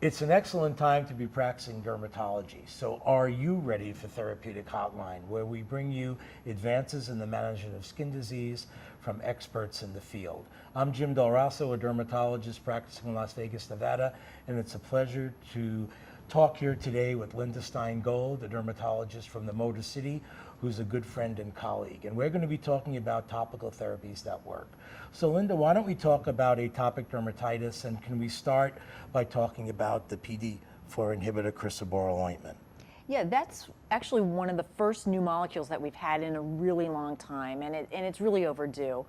It's an excellent time to be practicing dermatology. So are you ready for Therapeutic Hotline, where we bring you advances in the management of skin disease from experts in the field? I'm Jim Del Rosso, a dermatologist practicing in Las Vegas, Nevada, and it's a pleasure to talk here today with Linda Stein-Gold, a dermatologist from the Motor City, who's a good friend and colleague. And we're going to be talking about topical therapies that work. So Linda, why don't we talk about atopic dermatitis, and can we start by talking about the PDE4 inhibitor crisaborole ointment? Yeah, that's actually one of the first new molecules that we've had in a really long time, and it's really overdue.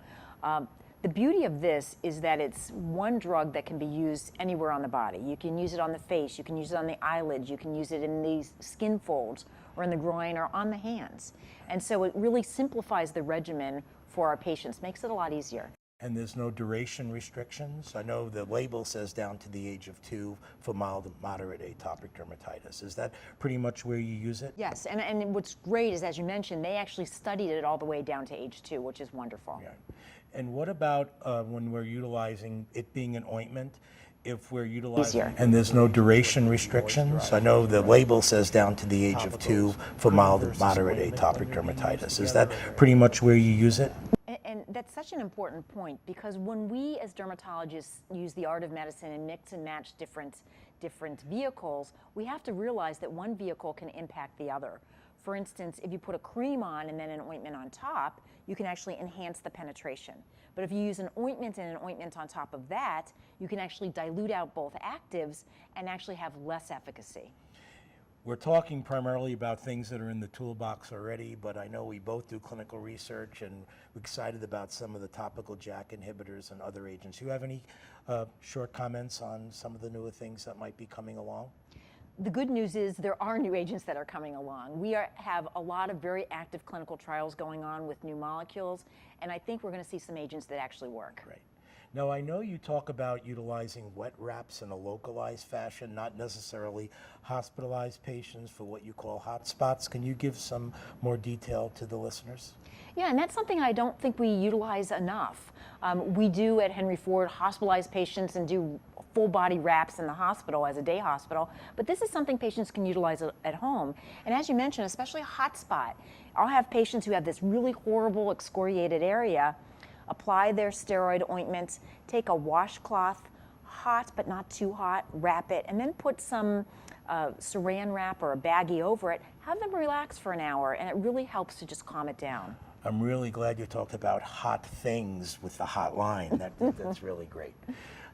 The beauty of this is that it's one drug that can be used anywhere on the body. You can use it on the face, you can use it on the eyelids, you can use it in the skin folds or in the groin or on the hands. And so it really simplifies the regimen for our patients, makes it a lot easier. And there's no duration restrictions? I know the label says down to the age of 2 for mild and moderate atopic dermatitis. Is that pretty much where you use it? Yes, and what's great is, as you mentioned, they actually studied it all the way down to age 2, which is wonderful. Yeah. And what about when we're utilizing it being an ointment? If we're utilizing Easier. And there's no duration restrictions? I know the label says down to the age of 2 for mild and moderate atopic dermatitis. Is that pretty much where you use it? And that's such an important point, because when we as dermatologists use the art of medicine and mix and match different vehicles, we have to realize that one vehicle can impact the other. For instance, if you put a cream on and then an ointment on top, you can actually enhance the penetration. But if you use an ointment and an ointment on top of that, you can actually dilute out both actives and actually have less efficacy. We're talking primarily about things that are in the toolbox already, but I know we both do clinical research and we're excited about some of the topical JAK inhibitors and other agents. Do you have any short comments on some of the newer things that might be coming along? The good news is there are new agents that are coming along. We have a lot of very active clinical trials going on with new molecules, and I think we're going to see some agents that actually work. Right. Now, I know you talk about utilizing wet wraps in a localized fashion, not necessarily hospitalized patients for what you call hot spots. Can you give some more detail to the listeners? Yeah, and that's something I don't think we utilize enough. We do at Henry Ford hospitalize patients and do full body wraps in the hospital as a day hospital, but this is something patients can utilize at home. And as you mentioned, especially a hot spot. I'll have patients who have this really horrible excoriated area, apply their steroid ointments, take a washcloth, hot but not too hot, wrap it, and then put some saran wrap or a baggie over it, have them relax for an hour, and it really helps to just calm it down. I'm really glad you talked about hot things with the hotline. That's really great.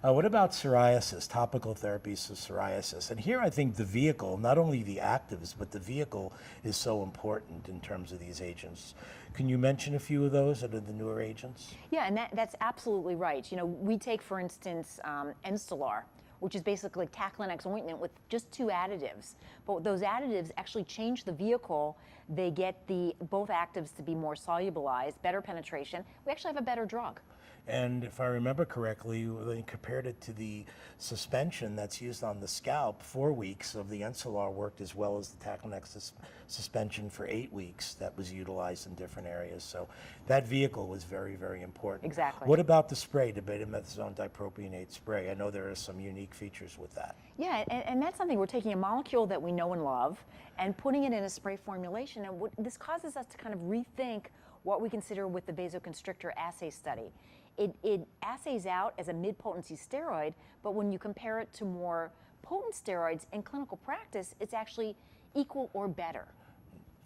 What about psoriasis, topical therapies for psoriasis? And here I think the vehicle, not only the actives, but the vehicle is so important in terms of these agents. Can you mention a few of those that are the newer agents? Yeah, and that's absolutely right. You know, we take, for instance, Enstelar, which is basically Taclonex ointment with just 2 additives. But those additives actually change the vehicle. They get both actives to be more solubilized, better penetration. We actually have a better drug. And if I remember correctly, they compared it to the suspension that's used on the scalp. 4 weeks of the Enstelar worked as well as the Taclonex suspension for 8 weeks that was utilized in different areas. So that vehicle was very, very important. Exactly. What about the spray, the betamethasone dipropionate spray? I know there are some unique features with that. Yeah, and that's something. We're taking a molecule that we know and love and putting it in a spray formulation. And this causes us to kind of rethink what we consider with the vasoconstrictor assay study. It assays out as a mid-potency steroid, but when you compare it to more potent steroids in clinical practice, it's actually equal or better.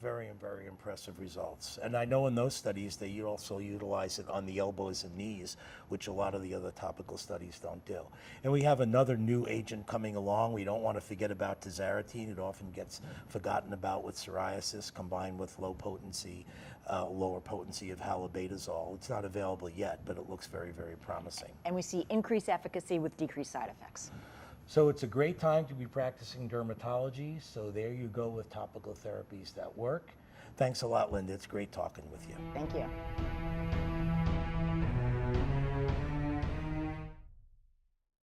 Very, very impressive results. And I know in those studies they also utilize it on the elbows and knees, which a lot of the other topical studies don't do. And we have another new agent coming along. We don't want to forget about tazarotene. It often gets forgotten about with psoriasis, combined with lower potency of halobetazole. It's not available yet, but it looks very, very promising. And we see increased efficacy with decreased side effects. So it's a great time to be practicing dermatology. So there you go with topical therapies that work. Thanks a lot, Linda. It's great talking with you. Thank you.